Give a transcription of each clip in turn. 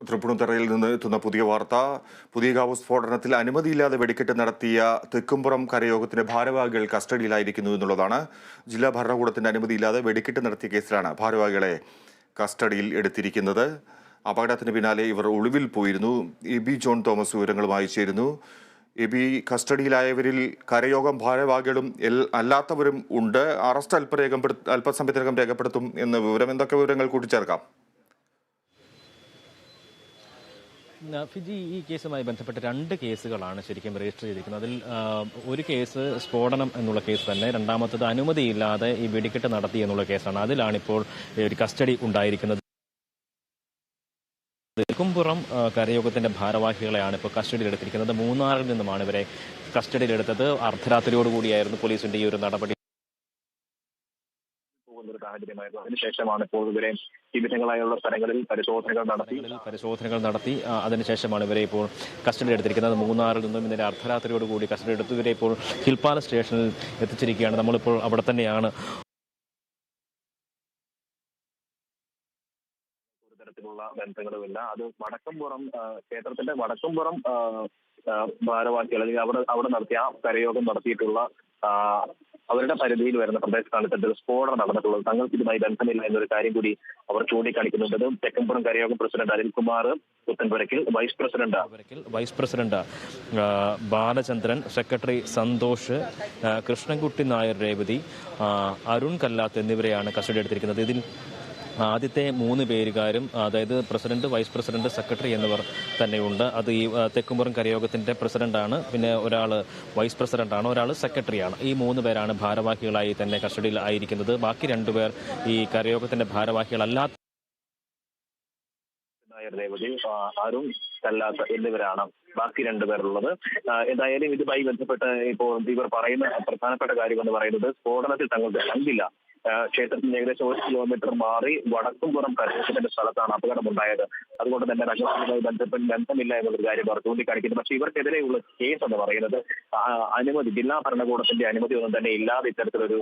തൃപ്പൂണിത്തുറയിൽ നിന്ന് എത്തുന്ന പുതിയ വാർത്ത. പുതിയകാവ് സ്ഫോടനത്തിൽ അനുമതിയില്ലാതെ വെടിക്കെട്ട് നടത്തിയ തെക്കുംപുറം കരയോഗത്തിന്റെ ഭാരവാഹികൾ കസ്റ്റഡിയിലായിരിക്കുന്നു എന്നുള്ളതാണ്. ജില്ലാ ഭരണകൂടത്തിന്റെ അനുമതിയില്ലാതെ വെടിക്കെട്ട് നടത്തിയ കേസിലാണ് ഭാരവാഹികളെ കസ്റ്റഡിയിൽ എടുത്തിരിക്കുന്നത്. അപകടത്തിന് പിന്നാലെ ഇവർ ഒളിവിൽ പോയിരുന്നു. എബി ജോൺ തോമസ് വിവരങ്ങളുമായി ചേരുന്നു. എബി, കസ്റ്റഡിയിലായവരിൽ കരയോഗം ഭാരവാഹികളും അല്ലാത്തവരും ഉണ്ട്. അറസ്റ്റ് അല്പസമയത്തിനകം രേഖപ്പെടുത്തും എന്ന വിവരം. എന്തൊക്കെ വിവരങ്ങൾ കൂട്ടിച്ചേർക്കാം? ഫിജി, ഈ കേസുമായി ബന്ധപ്പെട്ട് 2 കേസുകളാണ് ശരിക്കും രജിസ്റ്റർ ചെയ്തിരിക്കുന്നത്. അതിൽ ഒരു കേസ് സ്ഫോടനം എന്നുള്ള കേസ് തന്നെ, രണ്ടാമത്തത് അനുമതിയില്ലാതെ ഈ വെടിക്കെട്ട് നടത്തി എന്നുള്ള കേസാണ്. അതിലാണിപ്പോൾ ഒരു കസ്റ്റഡി ഉണ്ടായിരിക്കുന്നത്. തെക്കുംപുറം കരയോഗത്തിന്റെ ഭാരവാഹികളെയാണ് ഇപ്പോൾ കസ്റ്റഡിയിലെടുത്തിരിക്കുന്നത്. മൂന്നാറിൽ നിന്നുമാണ് ഇവരെ കസ്റ്റഡിയിലെടുത്തത്. അർദ്ധരാത്രിയോടുകൂടിയായിരുന്നു പോലീസിന്റെ ഈ ഒരു നടപടി. സാഹചര്യമായിരുന്നു. അതിനുശേഷമാണ് ഇപ്പോൾ ഇവരെ വിവിധങ്ങളായുള്ള സ്ഥലങ്ങളിൽ പരിശോധനകൾ നടത്തി അതിനുശേഷമാണ് ഇവരെ ഇപ്പോൾ കസ്റ്റഡി എടുത്തിരിക്കുന്നത്. മൂന്നാറിൽ നിന്നും ഇന്നലെ അർദ്ധരാത്രിയോടുകൂടി കസ്റ്റഡി എടുത്തു. ഇവരെ ഇപ്പോൾ ഹിൽപ്പാല സ്റ്റേഷനിൽ എത്തിച്ചിരിക്കുകയാണ്. നമ്മളിപ്പോൾ അവിടെ തന്നെയാണ്. ഒരു തരത്തിലുള്ള ബന്ധങ്ങളുമില്ല. അത് വടക്കംപുറം ക്ഷേത്രത്തിന്റെ വടക്കംപുറം ഭാരവാഹികൾ അല്ലെങ്കിൽ അവിടെ നടത്തിയ കരയോഗം നടത്തിയിട്ടുള്ള അവരുടെ പരിധിയിൽ വരുന്ന പ്രദേശത്താണ് ഇത്തരത്തിൽ സ്ഫോടനം നടന്നിട്ടുള്ളത്. തങ്ങൾക്ക് ഇതുമായി ബന്ധമില്ല എന്നൊരു കാര്യം കൂടി അവർ ചൂണ്ടിക്കാണിക്കുന്നുണ്ട്. Thekkumpuram Karayogam president Anilkumar Puthanpurackal, vice president Balachandran, secretary Santhosh, Krishnankutty Nair Revathi, Arun Kallath എന്നിവരെയാണ് കസ്റ്റഡി എടുത്തിരിക്കുന്നത്. ഇതിൽ ആദ്യത്തെ 3 പേരുകാരും, അതായത് പ്രസിഡന്റ്, വൈസ് പ്രസിഡന്റ്, സെക്രട്ടറി എന്നിവർ തന്നെയുണ്ട്. അത് ഈ തെക്കുംപുറം കരയോഗത്തിന്റെ പ്രസിഡന്റാണ്, പിന്നെ ഒരാൾ വൈസ് പ്രസിഡന്റാണ്, ഒരാൾ സെക്രട്ടറിയാണ്. ഈ 3 പേരാണ് ഭാരവാഹികളായി തന്നെ കസ്റ്റഡിയിൽ ആയിരിക്കുന്നത്. ബാക്കി 2 പേർ ഈ കരയോഗത്തിന്റെ ഭാരവാഹികളല്ലാത്ത രേവതി, അരുൺ കല്ലാത്ത എന്നിവരാണ് ബാക്കി 2 പേരുള്ളത്. എന്തായാലും ഇതുമായി ബന്ധപ്പെട്ട് ഇപ്പോൾ ഇവർ പറയുന്ന പ്രധാനപ്പെട്ട കാര്യം എന്ന് പറയുന്നത്, സ്ഫോടനത്തിൽ തങ്ങളുടെ പങ്കില്ല. ക്ഷേത്രത്തിന് ഏകദേശം 1 കിലോമീറ്റർ മാറി വടക്കുംപുറം കരയോഗത്തിന്റെ സ്ഥലത്താണ് അപകടമുണ്ടായത്. അതുകൊണ്ട് തന്നെ തങ്ങളുമായി ബന്ധമില്ല എന്നൊരു കാര്യം അവർ ചൂണ്ടിക്കാണിക്കുന്നു. പക്ഷേ ഇവർക്കെതിരെയുള്ള കേസ് എന്ന് പറയുന്നത് ജില്ലാ ഭരണകൂടത്തിന്റെ അനുമതി ഒന്നും തന്നെ ഇല്ലാതെ ഇത്തരത്തിലൊരു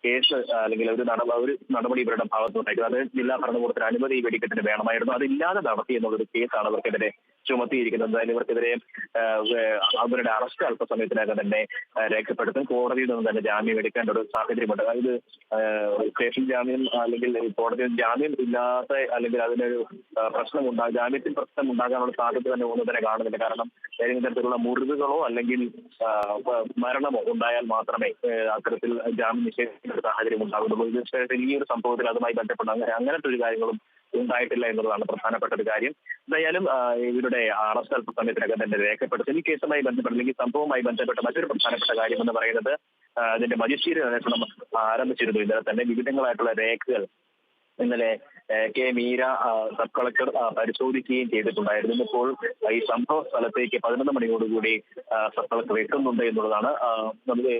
കേസ് അല്ലെങ്കിൽ ഒരു നടപടി ഇവരുടെ ഭാഗത്തുണ്ടായിരിക്കും. അത് ജില്ലാ ഭരണകൂടത്തിന് അനുമതി വെടിക്കെട്ടിന് വേണമായിരുന്നു. അതില്ലാതെ നടത്തി എന്നുള്ളൊരു കേസാണ് ഇവർക്കെതിരെ ചുമത്തിയിരിക്കുന്നത്. എന്തായാലും ഇവർക്കെതിരെ അവരുടെ അറസ്റ്റ് അല്പസമയത്തിനകം തന്നെ രേഖപ്പെടുത്തും. കോടതിയിൽ നിന്ന് തന്നെ ജാമ്യം എടുക്കേണ്ട ഒരു സാഹചര്യമുണ്ട്. അതായത് സ്റ്റേഷൻ ജാമ്യം അല്ലെങ്കിൽ കോടതിയിൽ ജാമ്യം ഇല്ലാത്ത അല്ലെങ്കിൽ അതിനൊരു ജാമ്യത്തിൽ പ്രശ്നം ഉണ്ടാകാനുള്ള സാധ്യത തന്നെ ഒന്നും തന്നെ കാണുന്നില്ല. കാരണം ഏതെങ്കിലും തരത്തിലുള്ള മുറിവുകളോ അല്ലെങ്കിൽ മരണമോ ഉണ്ടായാൽ മാത്രമേ അത്തരത്തിൽ ജാമ്യം നിഷേധിക്കുന്ന ഒരു സാഹചര്യം ഉണ്ടാകുന്നുള്ളൂ. തീർച്ചയായിട്ടും ഈ ഒരു സംഭവത്തിൽ അതുമായി ബന്ധപ്പെട്ട് അങ്ങനത്തെ ഒരു കാര്യങ്ങളും ഉണ്ടായിട്ടില്ല എന്നുള്ളതാണ് പ്രധാനപ്പെട്ട ഒരു കാര്യം. എന്തായാലും ഇവരുടെ അറസ്റ്റ് അല്പസമയത്തിനകം തന്നെ രേഖപ്പെടുത്തും. ഈ കേസുമായി ബന്ധപ്പെട്ട് അല്ലെങ്കിൽ സംഭവവുമായി ബന്ധപ്പെട്ട മറ്റൊരു പ്രധാനപ്പെട്ട കാര്യം എന്ന് പറയുന്നത്, അതിന്റെ മജിസ്ട്രേറ്റ് അന്വേഷണം ആരംഭിച്ചിരുന്നു. ഇന്നലെ തന്നെ വിവിധങ്ങളായിട്ടുള്ള രേഖകൾ ഇന്നലെ കെ മീര സബ് കളക്ടർ പരിശോധിക്കുകയും ചെയ്തിട്ടുണ്ടായിരുന്നു. ഇപ്പോൾ ഈ സംഭവ സ്ഥലത്തേക്ക് 11 മണിയോടുകൂടി സബ് കളക്ടർ എത്തുന്നുണ്ട് എന്നുള്ളതാണ്. നമുക്ക്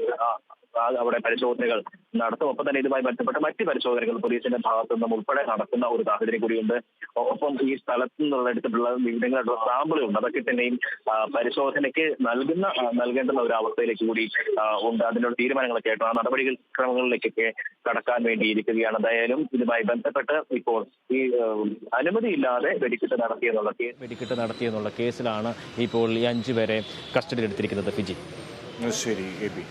അവിടെ പരിശോധനകൾ നടത്തും. ഒപ്പം തന്നെ ഇതുമായി ബന്ധപ്പെട്ട മറ്റ് പരിശോധനകൾ പോലീസിന്റെ ഭാഗത്തു നിന്നും ഉൾപ്പെടെ നടത്തുന്ന ഒരു സാഹചര്യം കൂടിയുണ്ട്. ഒപ്പം ഈ സ്ഥലത്ത് നിന്നുള്ള എടുത്തിട്ടുള്ള വിവിധങ്ങളായിട്ടുള്ള സാമ്പിളുകളുണ്ട്. അതൊക്കെ തന്നെയും പരിശോധനയ്ക്ക് നൽകേണ്ടുന്ന ഒരു അവസ്ഥയിലേക്ക് കൂടി ഉണ്ട്. അതിനുള്ള തീരുമാനങ്ങളൊക്കെ ആയിട്ട് ആ നടപടിക്രമങ്ങളിലേക്കൊക്കെ കടക്കാൻ വേണ്ടിയിരിക്കുകയാണ്. എന്തായാലും ഇതുമായി ബന്ധപ്പെട്ട് ഇപ്പോൾ ഈ അനുമതിയില്ലാതെ വെടിക്കെട്ട് നടത്തിയെന്നുള്ള കേസിലാണ് ഇപ്പോൾ ഈ 5 പേരെ കസ്റ്റഡിയിലെടുത്തിരിക്കുന്നത്. ഫിജി, ശരി എബി.